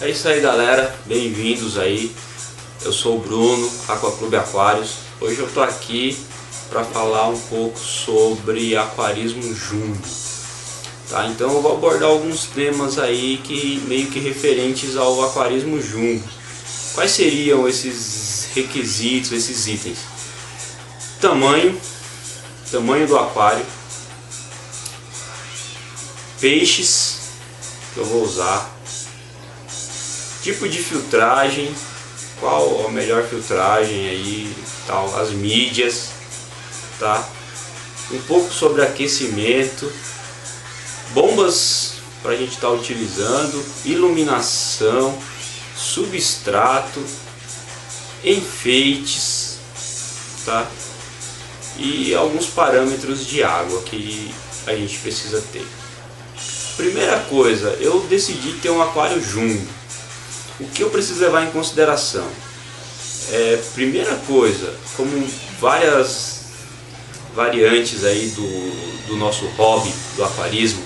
É isso aí, galera, bem-vindos aí. Eu sou o Bruno, Aqua Clube Aquários. Hoje eu tô aqui para falar um pouco sobre aquarismo jumbo, tá? Então eu vou abordar alguns temas aí que meio que referentes ao aquarismo jumbo. Quais seriam esses requisitos, esses itens? Tamanho do aquário, peixes que eu vou usar, tipo de filtragem, qual a melhor filtragem aí, tal, as mídias, tá? Um pouco sobre aquecimento, bombas para a gente estar utilizando, iluminação, substrato, enfeites, tá? E alguns parâmetros de água que a gente precisa ter. Primeira coisa, eu decidi ter um aquário jumbo. O que eu preciso levar em consideração? Primeira coisa, como várias variantes aí do nosso hobby, do aquarismo,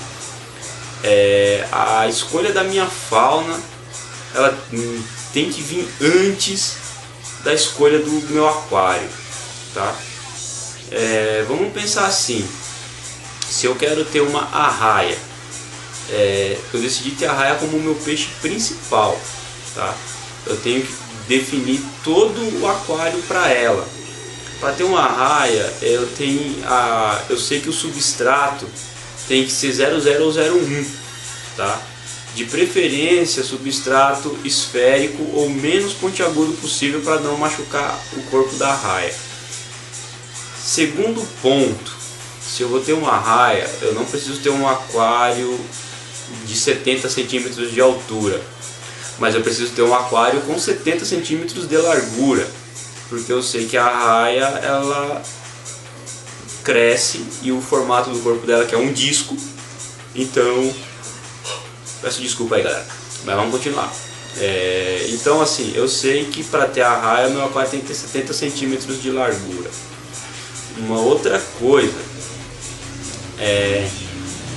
a escolha da minha fauna, ela tem que vir antes da escolha do meu aquário, tá? Vamos pensar assim, se eu quero ter uma arraia, eu decidi ter a arraia como o meu peixe principal, tá? Eu tenho que definir todo o aquário para ela. Para ter uma arraia, eu sei que o substrato tem que ser 00 ou 01, tá? De preferência substrato esférico ou menos pontiagudo possível para não machucar o corpo da arraia. Segundo ponto, se eu vou ter uma arraia, eu não preciso ter um aquário de 70 centímetros de altura, mas eu preciso ter um aquário com 70 centímetros de largura, porque eu sei que a arraia ela cresce e o formato do corpo dela que é um disco, então peço desculpa aí, galera, mas vamos continuar. Então assim, eu sei que para ter a arraia meu aquário tem que ter 70 centímetros de largura. Uma outra coisa,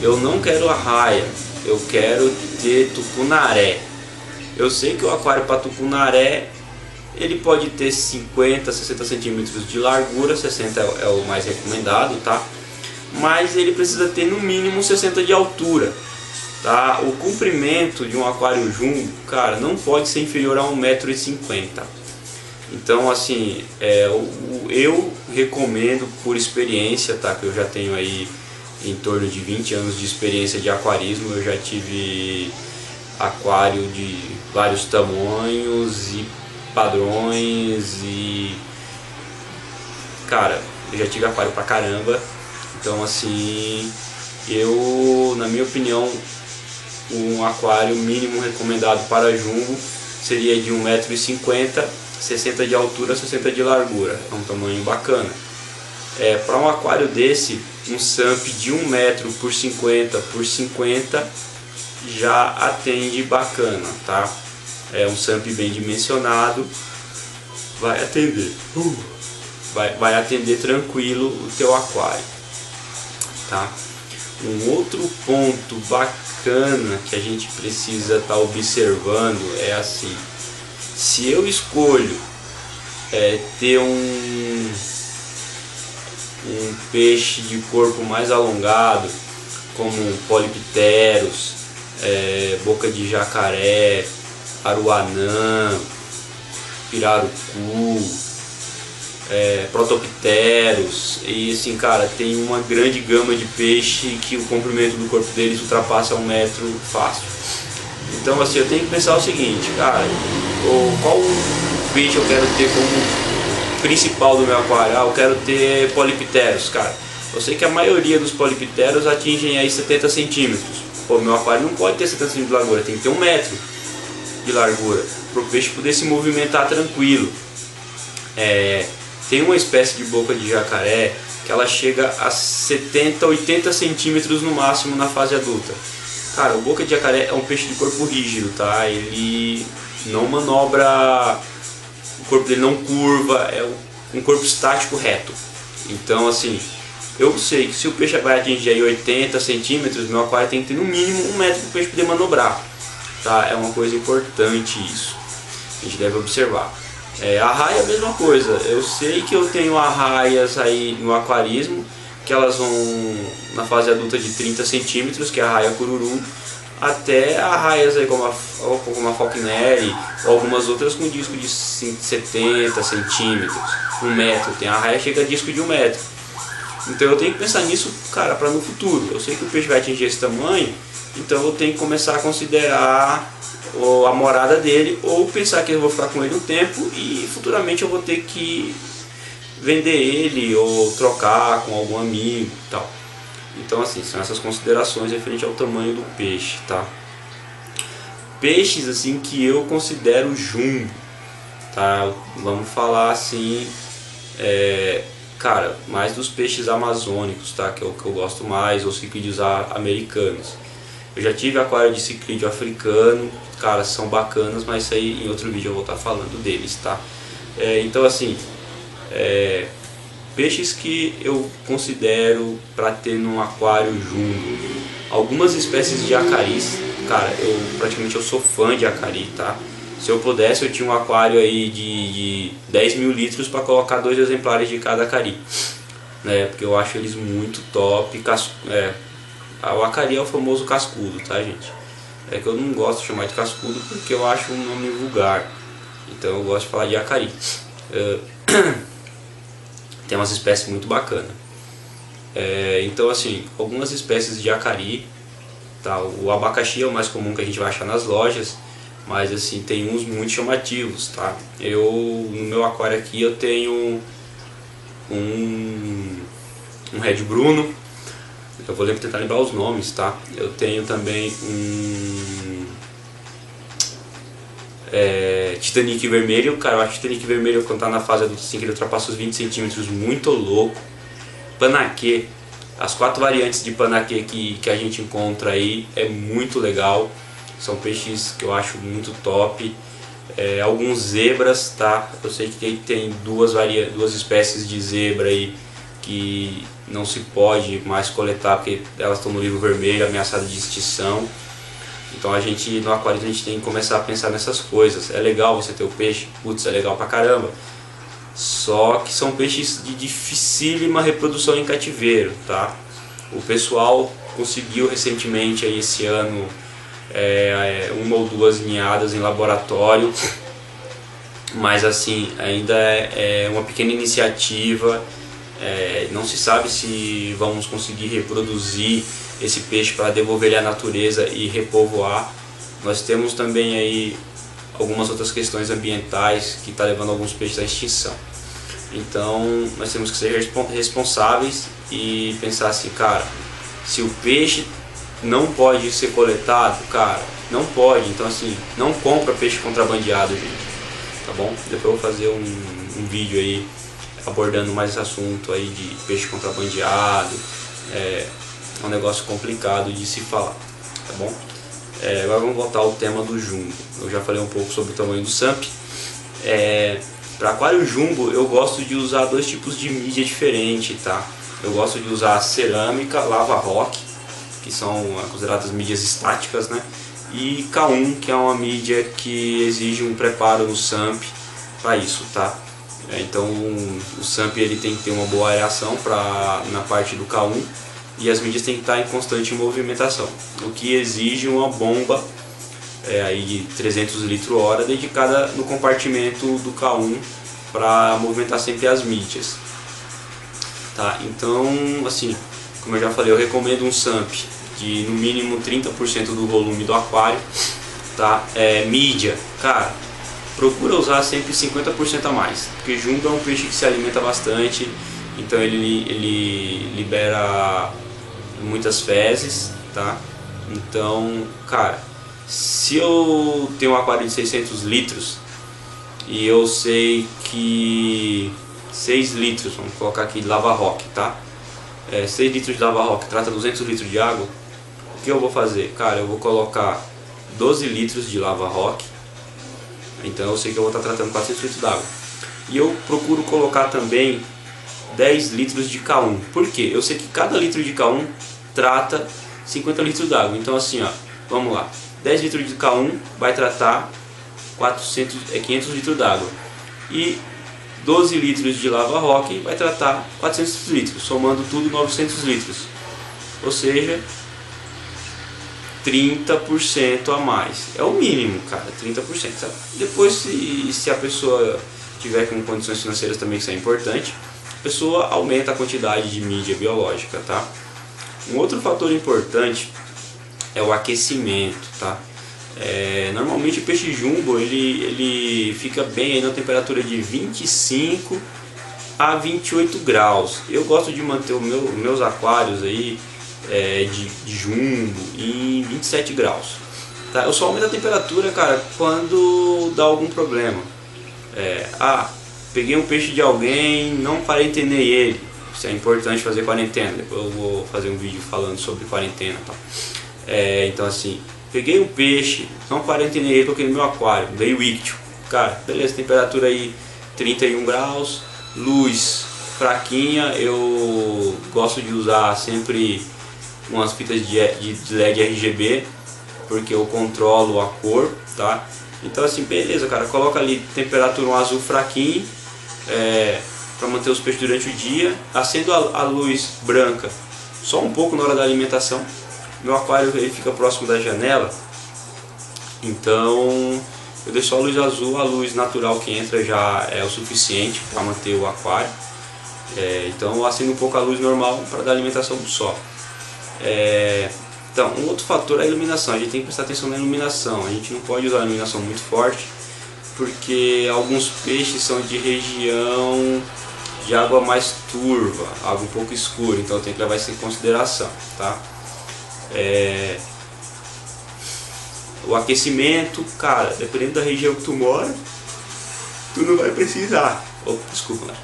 eu não quero arraia, eu quero ter tucunaré. Eu sei que o aquário para tucunaré ele pode ter 50, 60 centímetros de largura, 60 é o mais recomendado, tá? Mas ele precisa ter no mínimo 60 de altura, tá? O comprimento de um aquário jumbo, cara, não pode ser inferior a 1,50 m. Então assim, eu recomendo por experiência, tá? Que eu já tenho aí em torno de 20 anos de experiência de aquarismo, eu já tive aquário de vários tamanhos e padrões e cara, eu já tive aquário pra caramba. Então assim, na minha opinião, um aquário mínimo recomendado para jumbo seria de 1,50 m, 60 de altura, 60 de largura. É um tamanho bacana. Para um aquário desse, um SAMP de 1 metro por 50 por 50 já atende bacana, tá? Um SAMP bem dimensionado vai atender, vai atender tranquilo o teu aquário, tá? Um outro ponto bacana que a gente precisa estar observando é assim, se eu escolho ter um peixe de corpo mais alongado, como polipteros, boca de jacaré, aruanã, pirarucu, protopteros, e assim, cara, tem uma grande gama de peixe que o comprimento do corpo deles ultrapassa 1 metro fácil. Então assim, eu tenho que pensar o seguinte, cara, qual peixe eu quero ter como principal do meu aquário? Eu quero ter polipteros, cara. Eu sei que a maioria dos polipteros atingem aí 70 centímetros. Pô, meu aquário não pode ter 70 centímetros de largura, tem que ter 1 metro de largura para o peixe poder se movimentar tranquilo. Tem uma espécie de boca de jacaré que ela chega a 70, 80 centímetros no máximo na fase adulta. Cara, o boca de jacaré é um peixe de corpo rígido, tá? Ele não manobra, o corpo dele não curva, é um corpo estático reto. Então assim, eu sei que se o peixe vai atingir aí 80 centímetros, meu aquário tem que ter no mínimo 1 metro para o peixe poder manobrar. tá? É uma coisa importante isso, a gente deve observar. A raia é a mesma coisa, eu sei que eu tenho arraias aí no aquarismo, que elas vão na fase adulta de 30 centímetros, que é a raia cururu, até arraias aí como a Falconeri, ou algumas outras com disco de 70 centímetros, 1 metro, tem a raia chega a disco de 1 metro. Então eu tenho que pensar nisso, cara, para no futuro. Eu sei que o peixe vai atingir esse tamanho, então eu tenho que começar a considerar a morada dele, ou pensar que eu vou ficar com ele um tempo e futuramente eu vou ter que vender ele ou trocar com algum amigo e tal. Então assim, são essas considerações referente ao tamanho do peixe, tá? Peixes assim que eu considero jumbo, tá? Vamos falar assim, cara, mais dos peixes amazônicos, tá? Que é o que eu gosto mais, ou ciclídeos americanos. Eu já tive aquário de ciclídeo africano, cara, são bacanas, mas isso aí em outro vídeo eu vou estar falando deles, tá? Então assim, peixes que eu considero para ter num aquário jumbo, algumas espécies de acaris, cara, eu sou fã de acari, tá? Se eu pudesse eu tinha um aquário aí de 10 mil litros para colocar 2 exemplares de cada acari, né? Porque eu acho eles muito top. O acari é o famoso cascudo, tá, gente? É que eu não gosto de chamar de cascudo porque eu acho um nome vulgar, então eu gosto de falar de acari. Tem umas espécies muito bacanas. Então assim, algumas espécies de acari, tá? O abacaxi é o mais comum que a gente vai achar nas lojas, mas assim, tem uns muito chamativos, tá? No meu aquário aqui eu tenho um Red Bruno, eu vou tentar lembrar os nomes, tá? Eu tenho também um Titanic vermelho, cara, eu acho Titanic vermelho quando tá na fase adulta assim, que ele ultrapassa os 20 centímetros, muito louco. Panaquê, as 4 variantes de panaquê que a gente encontra aí é muito legal, são peixes que eu acho muito top. Alguns zebras, tá? Eu sei que tem duas espécies de zebra aí que não se pode mais coletar porque elas estão no livro vermelho, ameaçadas de extinção. Então no aquário a gente tem que começar a pensar nessas coisas. É legal você ter o peixe, putz, é legal pra caramba. Só que são peixes de dificílima reprodução em cativeiro, tá? O pessoal conseguiu recentemente aí esse ano 1 ou 2 ninhadas em laboratório, mas assim, ainda é uma pequena iniciativa. Não se sabe se vamos conseguir reproduzir esse peixe para devolver ele à natureza e repovoar. Nós temos também aí algumas outras questões ambientais que estão levando alguns peixes à extinção. Então nós temos que ser responsáveis e pensar assim, cara, se o peixe não pode ser coletado, cara, não pode. Então assim, não compra peixe contrabandeado, gente, tá bom? Depois eu vou fazer um vídeo aí abordando mais esse assunto aí de peixe contrabandeado. É um negócio complicado de se falar, tá bom? Agora vamos voltar ao tema do jumbo. Eu já falei um pouco sobre o tamanho do SAMP. Para aquário jumbo eu gosto de usar 2 tipos de mídia diferentes, tá? Eu gosto de usar cerâmica, lava rock, que são consideradas mídias estáticas, né? E K1, que é uma mídia que exige um preparo no SAMP para isso, tá? Então o SAMP ele tem que ter uma boa areação na parte do K1, e as mídias têm que estar em constante movimentação, o que exige uma bomba aí de 300 litros hora dedicada no compartimento do K1 para movimentar sempre as mídias, tá? Então assim, como eu já falei, eu recomendo um SAMP de no mínimo 30% do volume do aquário, tá? Mídia, cara, procura usar sempre 50% a mais, porque jumbo é um peixe que se alimenta bastante, então ele libera muitas fezes, tá? Então, cara, se eu tenho um aquário de 600 litros e eu sei que 6 litros, vamos colocar aqui de lava rock, tá? 6 litros de lava rock trata 200 litros de água. O que eu vou fazer? Cara, eu vou colocar 12 litros de lava rock, então eu sei que eu vou estar tratando 400 litros d'água. E eu procuro colocar também 10 litros de K1. Por quê? Eu sei que cada litro de K1 trata 50 litros d'água. Então assim, ó, vamos lá. 10 litros de K1 vai tratar 500 litros d'água. E 12 litros de Lava Rock vai tratar 400 litros, somando tudo 900 litros. Ou seja, 30% a mais. É o mínimo, cara, 30%. Sabe? Depois, se a pessoa tiver com condições financeiras também, que isso é importante, a pessoa aumenta a quantidade de mídia biológica, tá? Um outro fator importante é o aquecimento, tá? Normalmente o peixe jumbo ele fica bem aí na temperatura de 25 a 28 graus. Eu gosto de manter meus aquários aí de jumbo em 27 graus, tá? Eu só aumento a temperatura, cara, quando dá algum problema. Peguei um peixe de alguém, não quarentenei ele. Isso é importante fazer quarentena. Depois eu vou fazer um vídeo falando sobre quarentena, tá? Então assim, peguei um peixe, não quarentenei ele, coloquei no meu aquário, veio íctio. Cara, beleza, temperatura aí 31 graus, luz fraquinha. Eu gosto de usar sempre umas fitas de LED RGB, porque eu controlo a cor, tá? Então assim, beleza, cara, coloca ali temperatura um azul fraquinho, para manter os peixes durante o dia. Acendo a luz branca só um pouco na hora da alimentação. Meu aquário ele fica próximo da janela, então eu deixo só a luz azul. A luz natural que entra já é o suficiente para manter o aquário. Então eu acendo um pouco a luz normal para dar alimentação só. Então, um outro fator é a iluminação. A gente tem que prestar atenção na iluminação. A gente não pode usar uma iluminação muito forte, porque alguns peixes são de região de água mais turva, água um pouco escura, então tem que levar isso em consideração, tá? O aquecimento, cara, dependendo da região que tu mora, tu não vai precisar. Desculpa, né?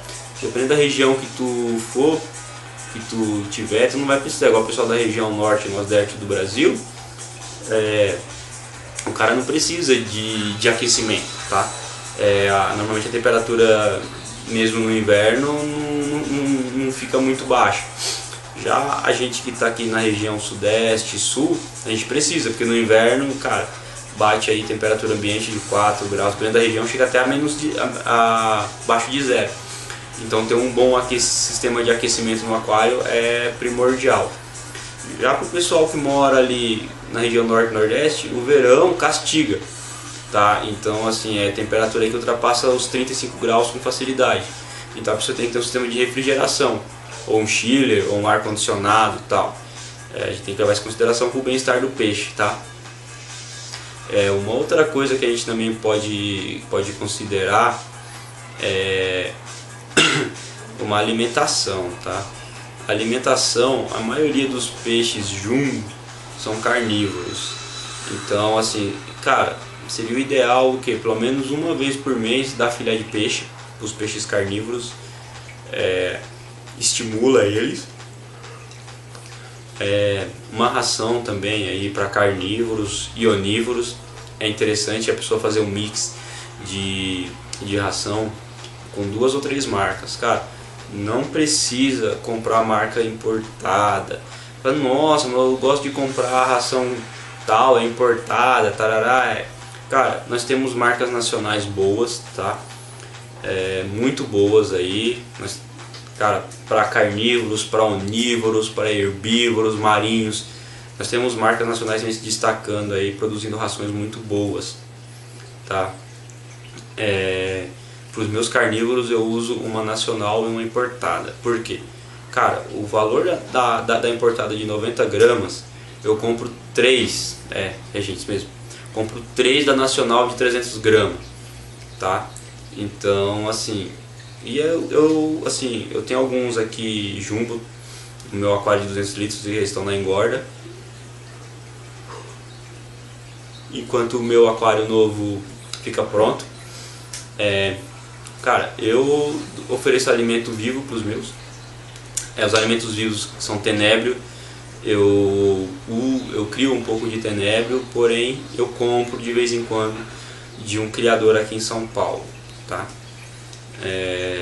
Dependendo da região que tu for, que tu tiver, tu não vai precisar. Igual o pessoal da região norte e nordeste do Brasil, o cara não precisa de aquecimento, tá? Normalmente a temperatura, mesmo no inverno, não fica muito baixa. Já a gente que está aqui na região sudeste e sul, a gente precisa, porque no inverno, cara, bate aí temperatura ambiente de 4 graus, dependendo da região chega até abaixo de zero. Então ter um bom sistema de aquecimento no aquário é primordial. Já para o pessoal que mora ali na região norte e nordeste, o verão castiga, tá? Então assim, temperatura aí que ultrapassa os 35 graus com facilidade. Então a pessoa tem que ter um sistema de refrigeração, ou um chiller, ou um ar-condicionado e tal. A gente tem que levar isso em consideração para o bem-estar do peixe, tá? Uma outra coisa que a gente também pode considerar é uma alimentação, tá? Alimentação, a maioria dos peixes jumbo são carnívoros. Então assim, cara, seria o ideal o que? Pelo menos uma vez por mês dar filé de peixe para os peixes carnívoros. Estimula eles. Uma ração também aí para carnívoros e onívoros. É interessante a pessoa fazer um mix de ração com 2 ou 3 marcas, cara. Não precisa comprar marca importada. Nossa, mas eu gosto de comprar a ração tal, é importada, tarará. Cara, nós temos marcas nacionais boas, tá? Muito boas aí. Cara, para carnívoros, para onívoros, para herbívoros, marinhos, nós temos marcas nacionais se destacando aí, produzindo rações muito boas, tá? Para os meus carnívoros eu uso uma nacional e uma importada. Por quê? Cara, o valor da importada de 90 gramas, eu compro 3, gente, mesmo, compro 3 da nacional de 300 gramas, tá? Então, assim, e eu tenho alguns aqui jumbo no meu aquário de 200 litros e eles estão na engorda. Enquanto o meu aquário novo fica pronto. Cara, eu ofereço alimento vivo para os meus. Os alimentos vivos são tenébrio. Eu crio um pouco de tenébrio, porém eu compro de vez em quando de um criador aqui em São Paulo, tá?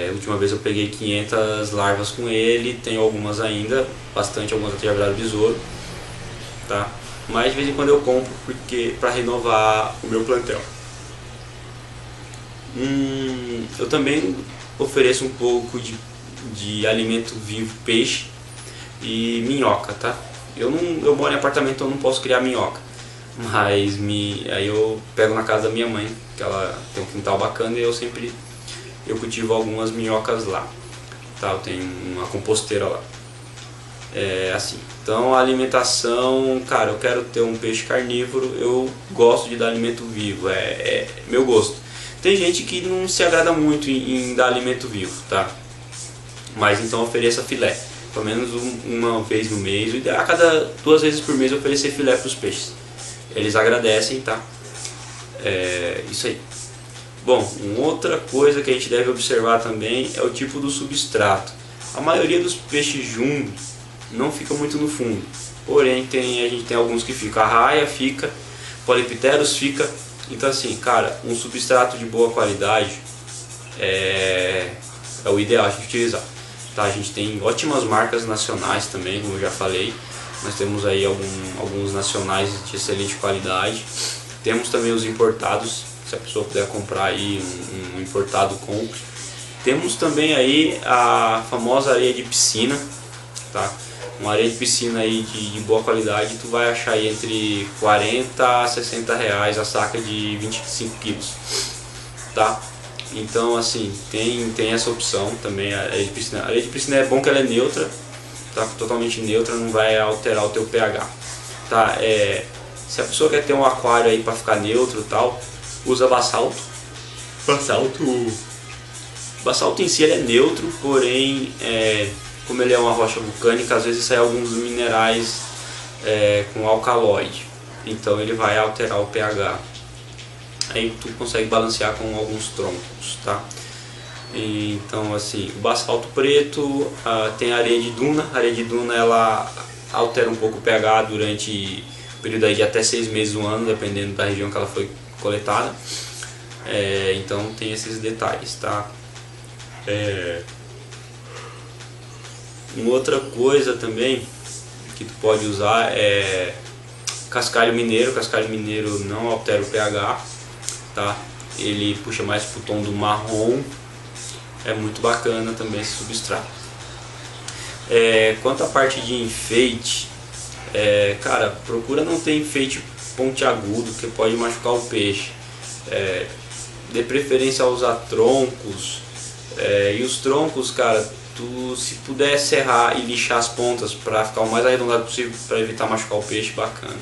A última vez eu peguei 500 larvas com ele, tenho algumas ainda, algumas até já viraram besouro, tá? mas de vez em quando eu compro porque para renovar o meu plantel. Eu também ofereço um pouco de alimento vivo, peixe e minhoca, tá? Eu moro em apartamento, então eu não posso criar minhoca, mas aí eu pego na casa da minha mãe, que ela tem um quintal bacana, e eu cultivo algumas minhocas lá, tá? Eu tenho uma composteira lá. É assim. Então a alimentação, cara, eu quero ter um peixe carnívoro, eu gosto de dar alimento vivo, é meu gosto. Tem gente que não se agrada muito em dar alimento vivo, tá? Mas então ofereça filé, pelo menos uma vez no mês, e a cada 2 vezes por mês oferecer filé para os peixes. Eles agradecem, tá? Isso aí. Bom, uma outra coisa que a gente deve observar também é o tipo do substrato. A maioria dos peixes jumbo não fica muito no fundo, porém a gente tem alguns que fica, a raia fica, polipteros fica. Então assim, cara, um substrato de boa qualidade é o ideal a gente utilizar, tá? A gente tem ótimas marcas nacionais também, como eu já falei. Nós temos aí alguns nacionais de excelente qualidade. Temos também os importados, se a pessoa puder comprar aí um importado, compre. Temos também aí a famosa areia de piscina, tá? Uma areia de piscina aí de boa qualidade, tu vai achar aí entre 40 a 60 reais a saca de 25 quilos, tá? Então assim, tem essa opção também, a areia de piscina. A areia de piscina é bom que ela é neutra, tá? Totalmente neutra, não vai alterar o teu pH, tá? Se a pessoa quer ter um aquário aí para ficar neutro e tal, usa basalto. Basalto em si ele é neutro, porém como ele é uma rocha vulcânica, às vezes sai alguns minerais com alcaloide, então ele vai alterar o pH. Aí tu consegue balancear com alguns troncos, tá? Então assim, o basalto preto, tem a areia de duna. A areia de duna ela altera um pouco o pH durante o período aí de até 6 meses, 1 ano, dependendo da região que ela foi coletada. Então tem esses detalhes, tá? Uma outra coisa também que tu pode usar é cascalho mineiro. Cascalho mineiro não altera o pH, tá? Ele puxa mais pro tom do marrom. É muito bacana também esse substrato. Quanto à parte de enfeite, cara, procura não ter enfeite pontiagudo, que pode machucar o peixe. Dê preferência a usar troncos, e os troncos, cara, tu se puder serrar e lixar as pontas para ficar o mais arredondado possível para evitar machucar o peixe, bacana.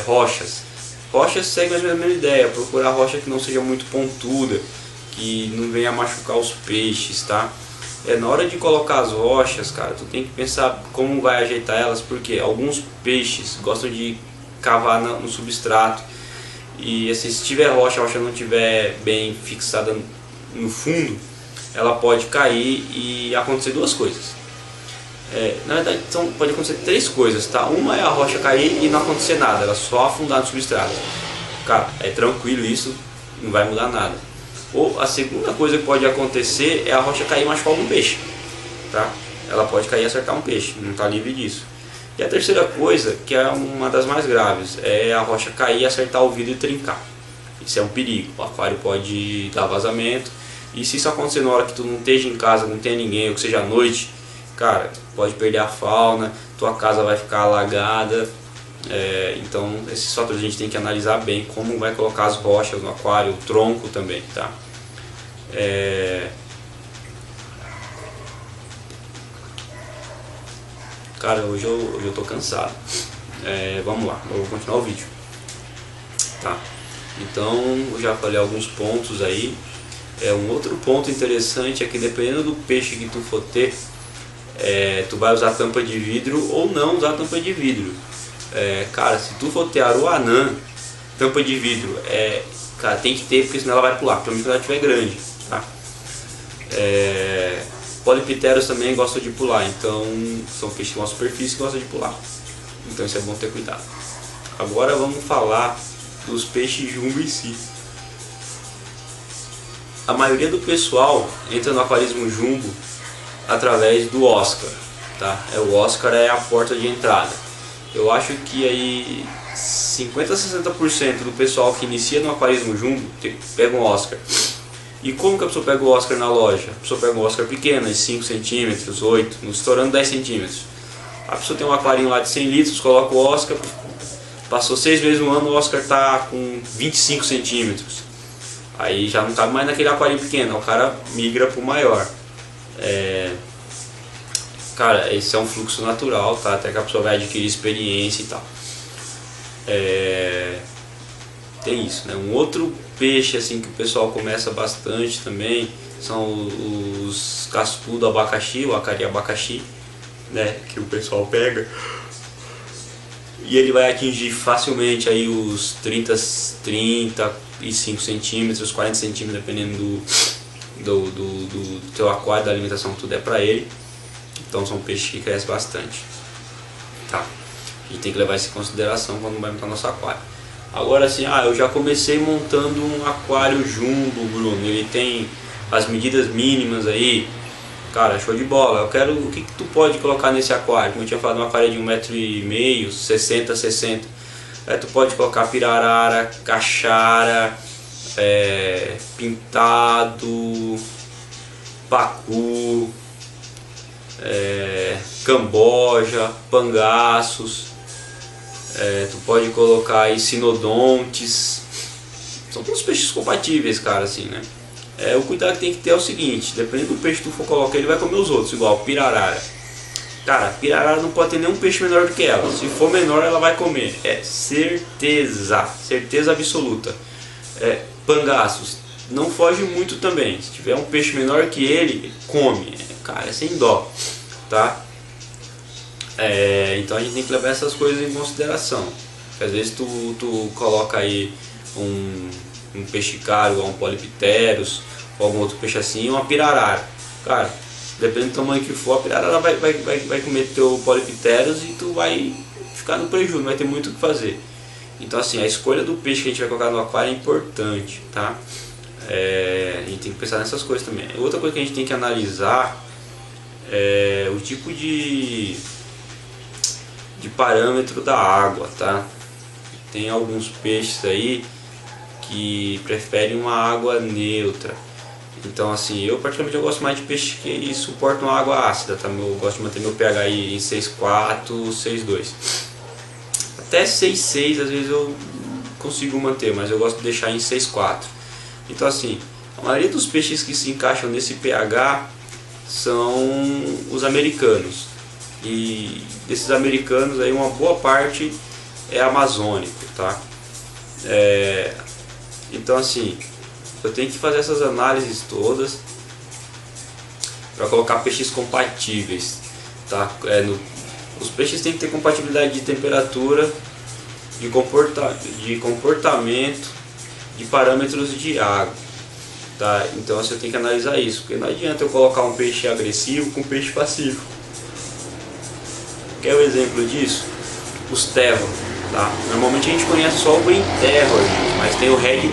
Rochas segue a mesma ideia, procurar rocha que não seja muito pontuda, que não venha machucar os peixes, tá? Na hora de colocar as rochas, cara, tu tem que pensar como vai ajeitar elas, porque alguns peixes gostam de cavar no substrato, e assim, se tiver a rocha não estiver bem fixada no fundo, ela pode cair e acontecer 2 coisas. Na verdade, então, pode acontecer 3 coisas, tá? Uma é a rocha cair e não acontecer nada, ela só afundar no substrato. Cara, é tranquilo isso, não vai mudar nada. Ou a segunda coisa que pode acontecer é a rocha cair e machucar algum peixe, tá? Ela pode cair e acertar um peixe, não está livre disso. E a terceira coisa, que é uma das mais graves, é a rocha cair e acertar o vidro e trincar. Isso é um perigo, o aquário pode dar vazamento. E se isso acontecer na hora que tu não esteja em casa, não tenha ninguém, ou que seja à noite, cara, tu pode perder a fauna, tua casa vai ficar alagada. Então esses fatores a gente tem que analisar bem como vai colocar as rochas no aquário, o tronco também, tá? Cara, hoje eu tô cansado. Vamos lá, eu vou continuar o vídeo, tá? Então eu já falei alguns pontos aí. Um outro ponto interessante é que dependendo do peixe que tu for ter, tu vai usar tampa de vidro ou não usar tampa de vidro. Cara, se tu for ter aroanã, tampa de vidro, cara, tem que ter, porque senão ela vai pular, principalmente quando ela estiver grande, tá? Polipteros também gostam de pular, então são peixes com uma superfície que gostam de pular, então isso é bom ter cuidado. Agora vamos falar dos peixes jumbo em si. A maioria do pessoal entra no aquarismo jumbo através do Oscar, tá? O Oscar é a porta de entrada. eu acho que aí 50 a 60% do pessoal que inicia no aquarismo jumbo pega um Oscar. E como que a pessoa pega o Oscar na loja? A pessoa pega um Oscar pequeno, de 5 centímetros, 8, estourando 10 centímetros. A pessoa tem um aquarinho lá de 100 litros, coloca o Oscar, passou 6 meses no ano, o Oscar está com 25 centímetros. Aí já não cabe mais naquele aquarinho pequeno, o cara migra para o maior. Cara, esse é um fluxo natural, tá? Até que a pessoa vai adquirir experiência e tal. Tem isso, né? Um outro peixe assim que o pessoal começa bastante também são os cascudo abacaxi, o acari abacaxi, né? Que o pessoal pega e ele vai atingir facilmente aí os 35 centímetros, 40 centímetros, dependendo do teu aquário, da alimentação que tu der pra ele. Então são peixes que crescem bastante, tá? A gente tem que levar isso em consideração quando vai montar nosso aquário. Agora assim, eu já comecei montando um aquário jumbo, Bruno, ele tem as medidas mínimas aí. Cara, show de bola. Eu quero, o que tu pode colocar nesse aquário? Como eu tinha falado, um aquário de 1,5 m, 60 a 60. Tu pode colocar pirarara, caixara, pintado, pacu, camboja, pangaços. Tu pode colocar aí sinodontes. São todos peixes compatíveis, cara, assim, né? O cuidado que tem que ter é o seguinte: dependendo do peixe que tu for colocar, ele vai comer os outros, igual pirarara. Cara, pirarara não pode ter nenhum peixe menor do que ela. Se for menor, ela vai comer. Certeza, certeza absoluta. Pangaços, não foge muito também. Se tiver um peixe menor que ele, come. Cara, é sem dó, tá? Então a gente tem que levar essas coisas em consideração. Porque às vezes tu coloca aí um peixe caro, igual um polipteros, ou algum outro peixe assim, uma pirarara. Cara, dependendo do tamanho que for, a pirarara vai comer teu polipteros e tu vai ficar no prejuízo, não vai ter muito o que fazer. Então assim, a escolha do peixe que a gente vai colocar no aquário é importante, tá? A gente tem que pensar nessas coisas também. Outra coisa que a gente tem que analisar é o tipo de parâmetro da água, tá? Tem alguns peixes aí que preferem uma água neutra. Então assim, eu particularmente gosto mais de peixes que suportam água ácida, tá? Eu gosto de manter meu pH aí em 6,4, 6,2. Até 6,6 às vezes eu consigo manter, mas eu gosto de deixar em 6,4. Então assim, a maioria dos peixes que se encaixam nesse pH são os americanos. E desses americanos aí uma boa parte é amazônico, tá? Então assim, eu tenho que fazer essas análises todas para colocar peixes compatíveis, tá? Os peixes têm que ter compatibilidade de temperatura, de comportamento, de parâmetros de água, tá? Então assim, eu tenho que analisar isso, porque não adianta eu colocar um peixe agressivo com um peixe pacífico. Quer um exemplo disso? Os terror, tá? Normalmente a gente conhece só o green terror, mas tem o red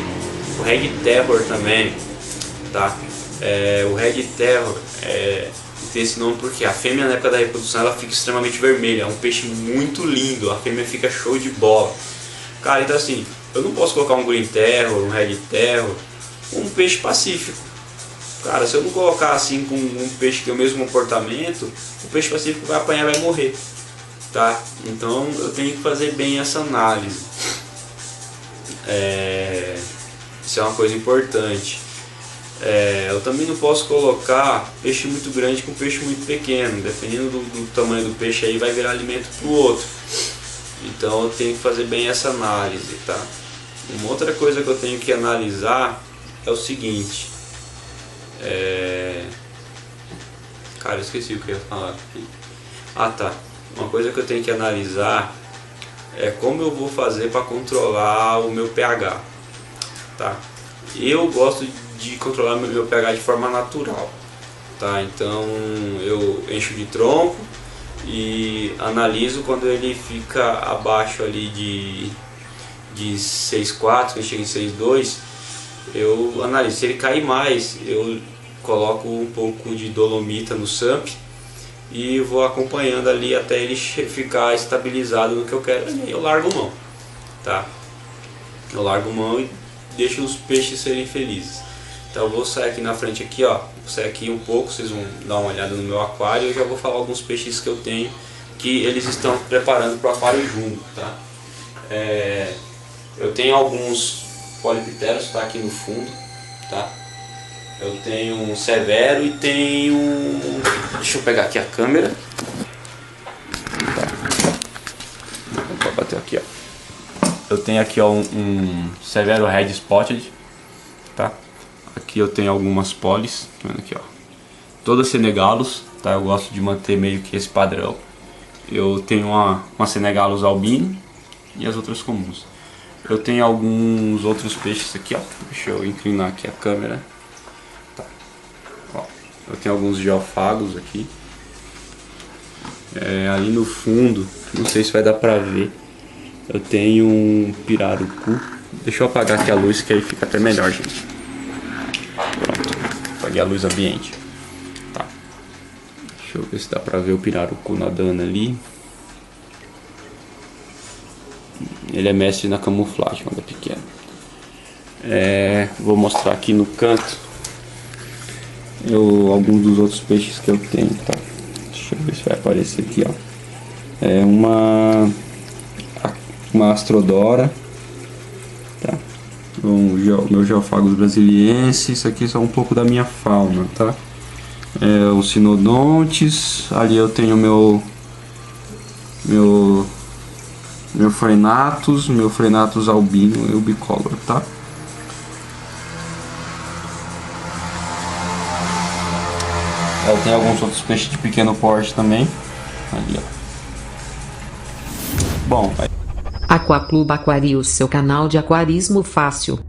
terror também, tá? O red terror tem esse nome porque a fêmea na época da reprodução ela fica extremamente vermelha, é um peixe muito lindo, a fêmea fica show de bola. Cara, então assim, eu não posso colocar um green terror, um red terror, um peixe pacífico. Cara, se eu não colocar assim com um peixe que tem o mesmo comportamento, o peixe pacífico vai apanhar e vai morrer, tá? Então eu tenho que fazer bem essa análise. Isso é uma coisa importante. Eu também não posso colocar peixe muito grande com peixe muito pequeno. Dependendo do tamanho do peixe aí vai virar alimento para o outro. Então eu tenho que fazer bem essa análise, tá? Uma outra coisa que eu tenho que analisar é o seguinte. Cara, eu esqueci o que eu ia falar. Tá. Uma coisa que eu tenho que analisar é como eu vou fazer para controlar o meu pH, tá? Eu gosto de controlar o meu pH de forma natural, tá? Então eu encho de tronco e analiso quando ele fica abaixo ali de 6,4, que chega em 6,2, eu analiso. Se ele cair mais, eu coloco um pouco de dolomita no SAMP e vou acompanhando ali até ele ficar estabilizado no que eu quero, e aí eu largo mão, tá? Eu largo mão e deixo os peixes serem felizes. Então eu vou sair aqui na frente aqui, ó, vou sair aqui um pouco, vocês vão dar uma olhada no meu aquário e eu já vou falar alguns peixes que eu tenho que eles estão preparando para o aquário junto, tá? Eu tenho alguns polipteros, tá aqui no fundo, tá? Eu tenho um severo e tenho... Deixa eu pegar aqui a câmera. Tá. Vou bater aqui, ó. Eu tenho aqui, ó, um severo red spotted, tá? Aqui eu tenho algumas polis, tá vendo aqui, ó. Todas senegalos, tá? Eu gosto de manter meio que esse padrão. Eu tenho uma senegalos albino e as outras comuns. Eu tenho alguns outros peixes aqui, ó. Deixa eu inclinar aqui a câmera. Tá. Ó, eu tenho alguns geofagos aqui. Ali no fundo, não sei se vai dar pra ver, eu tenho um pirarucu. Deixa eu apagar aqui a luz que aí fica até melhor, gente. Pronto, apaguei a luz ambiente. Tá. Deixa eu ver se dá pra ver o pirarucu nadando ali. Ele é mestre na camuflagem quando é pequeno. Vou mostrar aqui no canto alguns dos outros peixes que eu tenho, tá? Deixa eu ver se vai aparecer aqui, ó. Uma astrodora, tá? Meu geofagos brasiliense. Isso aqui é só um pouco da minha fauna, tá? Os sinodontes. Ali eu tenho meu frenatus albino e o bicolor, tá? Eu tenho alguns outros peixes de pequeno porte também. Ali, ó. Bom, Aquaclub Aquarius, seu canal de aquarismo fácil.